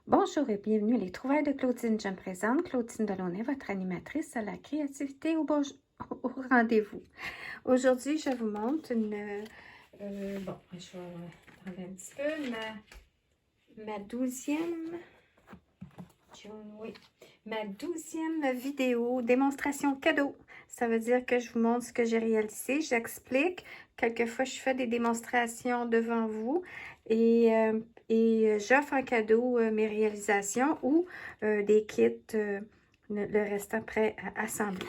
Bonjour et bienvenue à Les Trouvailles de Claudine. Je me présente, Claudine Delaunay, votre animatrice à la créativité au rendez-vous. Aujourd'hui, je vous montre bon, je vais prendre un petit peu ma 12e, oui, ma 12e vidéo démonstration cadeau. Ça veut dire que je vous montre ce que j'ai réalisé, j'explique. Quelquefois, je fais des démonstrations devant vous et j'offre en cadeau mes réalisations ou des kits, le restant prêt à assembler.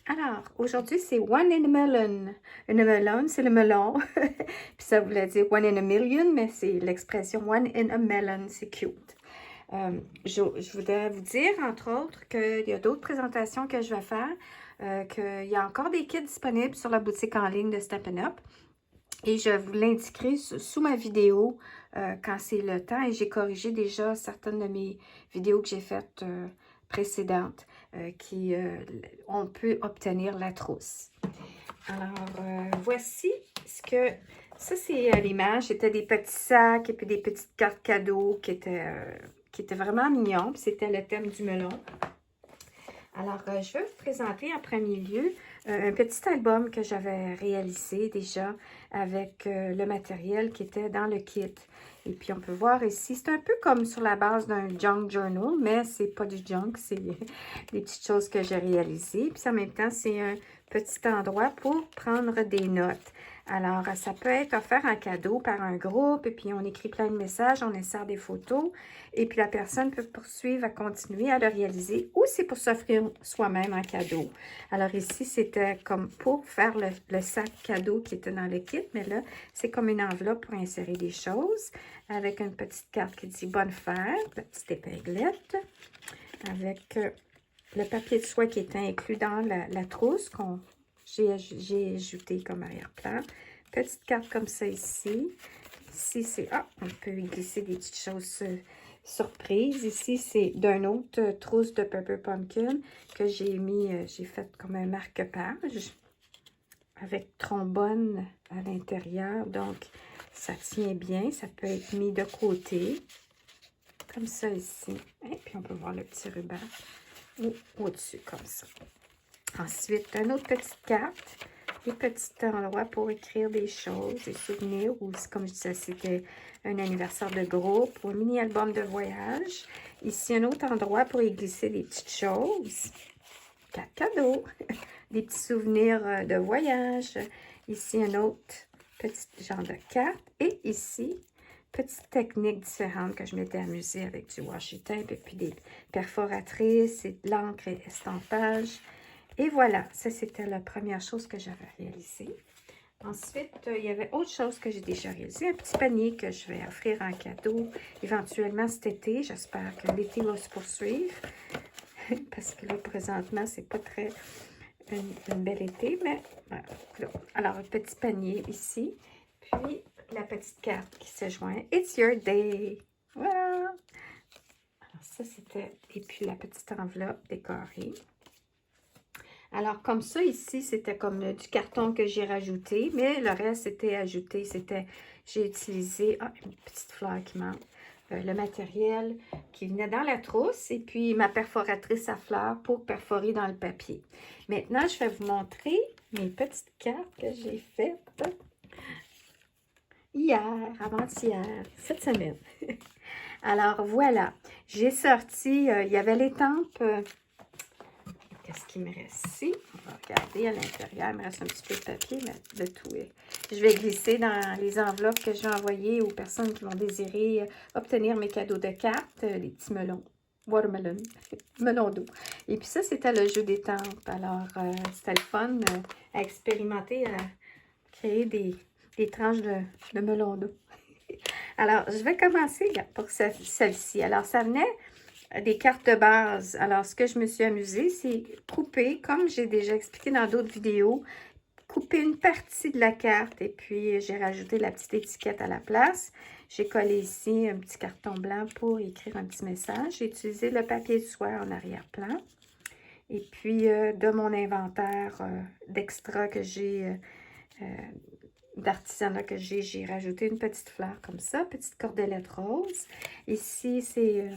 Alors, aujourd'hui, c'est one in a melon. Une melon, c'est le melon. Puis ça voulait dire one in a million, mais c'est l'expression one in a melon. C'est cute. Je voudrais vous dire, entre autres, qu'il y a d'autres présentations que je vais faire, qu'il y a encore des kits disponibles sur la boutique en ligne de Step Up. Et je vous l'indiquerai sous ma vidéo quand c'est le temps. Et j'ai corrigé déjà certaines de mes vidéos que j'ai faites précédentes on peut obtenir la trousse. Alors, voici ce que... Ça, c'est l'image. C'était des petits sacs et puis des petites cartes cadeaux qui étaient vraiment mignons. C'était le thème du melon. Alors, je vais vous présenter en premier lieu un petit album que j'avais réalisé déjà avec le matériel qui était dans le kit. Et puis, on peut voir ici, c'est un peu comme sur la base d'un junk journal, mais c'est pas du junk, c'est des petites choses que j'ai réalisées. Puis, en même temps, c'est un petit endroit pour prendre des notes. Alors, ça peut être offert en cadeau par un groupe, et puis on écrit plein de messages, on insère des photos, et puis la personne peut poursuivre à continuer à le réaliser, ou c'est pour s'offrir soi-même en cadeau. Alors ici, c'était comme pour faire le sac cadeau qui était dans le kit, mais là, c'est comme une enveloppe pour insérer des choses, avec une petite carte qui dit « Bonne fête », la petite épinglette, avec le papier de soie qui est inclus dans la trousse qu'on... J'ai ajouté comme arrière-plan. Petite carte comme ça ici. Ici, c'est... Ah, on peut y glisser des petites choses surprises. Ici, c'est d'une autre trousse de Pepper Pumpkin que j'ai mis... j'ai fait comme un marque-page avec trombone à l'intérieur. Donc, ça tient bien. Ça peut être mis de côté. Comme ça ici. Et puis, on peut voir le petit ruban au-dessus, comme ça. Ensuite, une autre petite carte, des petits endroits pour écrire des choses, des souvenirs, ou comme je disais, c'était un anniversaire de groupe ou un mini-album de voyage. Ici, un autre endroit pour y glisser des petites choses. Carte cadeau, des petits souvenirs de voyage. Ici, un autre petit genre de carte. Et ici, petites techniques différentes que je m'étais amusée avec du washi tape et puis des perforatrices et de l'encre et estampage. Et voilà, ça c'était la première chose que j'avais réalisée. Ensuite, il y avait autre chose que j'ai déjà réalisé, un petit panier que je vais offrir en cadeau éventuellement cet été. J'espère que l'été va se poursuivre parce que là, présentement, c'est pas très une belle été, mais voilà. Alors, un petit panier ici, puis la petite carte qui se joint. It's your day! Voilà! Alors, ça c'était, et puis la petite enveloppe décorée. Alors, comme ça, ici, c'était comme du carton que j'ai rajouté, mais le reste, c'était ajouté. J'ai utilisé, une petite fleur qui manque, le matériel qui venait dans la trousse et puis ma perforatrice à fleurs pour perforer dans le papier. Maintenant, je vais vous montrer mes petites cartes que j'ai faites hier, avant-hier, cette semaine. Alors, voilà, j'ai sorti, il y avait l'étampe... Qu'est-ce qu'il me reste ici? On va regarder à l'intérieur. Il me reste un petit peu de papier, mais de tout. Je vais glisser dans les enveloppes que j'ai envoyées aux personnes qui vont désirer obtenir mes cadeaux de cartes, les petits melons. Watermelon, melon d'eau. Et puis ça, c'était le jeu des tempes. Alors, c'était le fun à expérimenter, à créer des tranches de melon d'eau. Alors, je vais commencer pour celle-ci. Alors, ça venait des cartes de base. Alors, ce que je me suis amusée, c'est couper, comme j'ai déjà expliqué dans d'autres vidéos, couper une partie de la carte et puis j'ai rajouté la petite étiquette à la place. J'ai collé ici un petit carton blanc pour écrire un petit message. J'ai utilisé le papier de soie en arrière-plan. Et puis, de mon inventaire d'extra que j'ai d'artisanat que j'ai rajouté une petite fleur comme ça, petite cordelette rose. Ici, c'est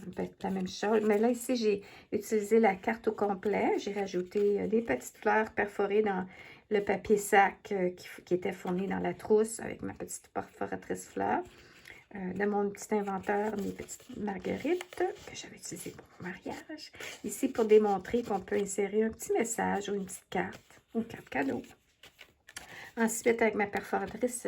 la même chose, mais là, ici, j'ai utilisé la carte au complet. J'ai rajouté des petites fleurs perforées dans le papier sac qui était fourni dans la trousse avec ma petite perforatrice fleur. De mon petit inventeur, mes petites marguerites que j'avais utilisées pour mon mariage. Ici, pour démontrer qu'on peut insérer un petit message ou une petite carte, ou une carte cadeau. Ensuite, avec ma perforatrice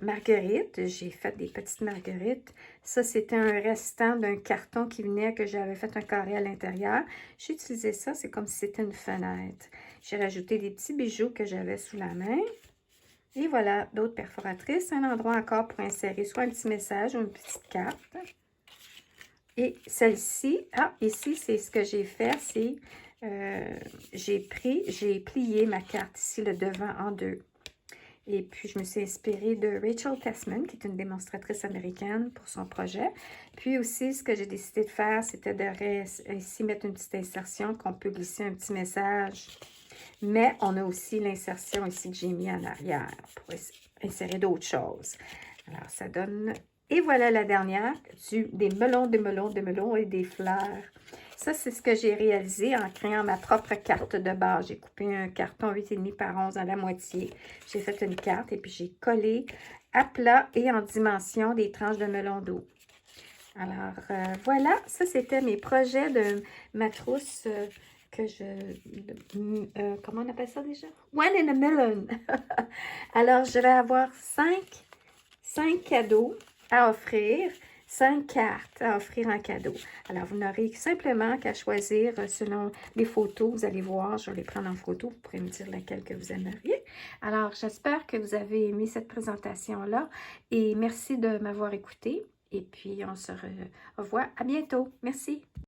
marguerite, j'ai fait des petites marguerites. Ça, c'était un restant d'un carton qui venait, que j'avais fait un carré à l'intérieur. J'ai utilisé ça, c'est comme si c'était une fenêtre. J'ai rajouté des petits bijoux que j'avais sous la main. Et voilà, d'autres perforatrices. Un endroit encore pour insérer soit un petit message ou une petite carte. Et celle-ci, ici, c'est ce que j'ai fait, c'est j'ai plié ma carte ici, le devant en deux. Et puis, je me suis inspirée de Rachel Tessman, qui est une démonstratrice américaine pour son projet. Puis aussi, ce que j'ai décidé de faire, c'était de ici mettre une petite insertion qu'on peut glisser un petit message. Mais on a aussi l'insertion ici que j'ai mis en arrière pour insérer d'autres choses. Alors, ça donne... Et voilà la dernière, des melons, des melons, des melons et des fleurs. Ça, c'est ce que j'ai réalisé en créant ma propre carte de base. J'ai coupé un carton 8,5 par 11 à la moitié. J'ai fait une carte et puis j'ai collé à plat et en dimension des tranches de melon d'eau. Alors, voilà, ça, c'était mes projets de ma trousse comment on appelle ça déjà? One in a million. Alors, je vais avoir 5 cadeaux à offrir, 5 cartes à offrir en cadeau. Alors, vous n'aurez simplement qu'à choisir selon les photos. Vous allez voir, je vais les prendre en photo. Vous pourrez me dire laquelle que vous aimeriez. Alors, j'espère que vous avez aimé cette présentation-là et merci de m'avoir écouté. Et puis, on se revoit à bientôt. Merci.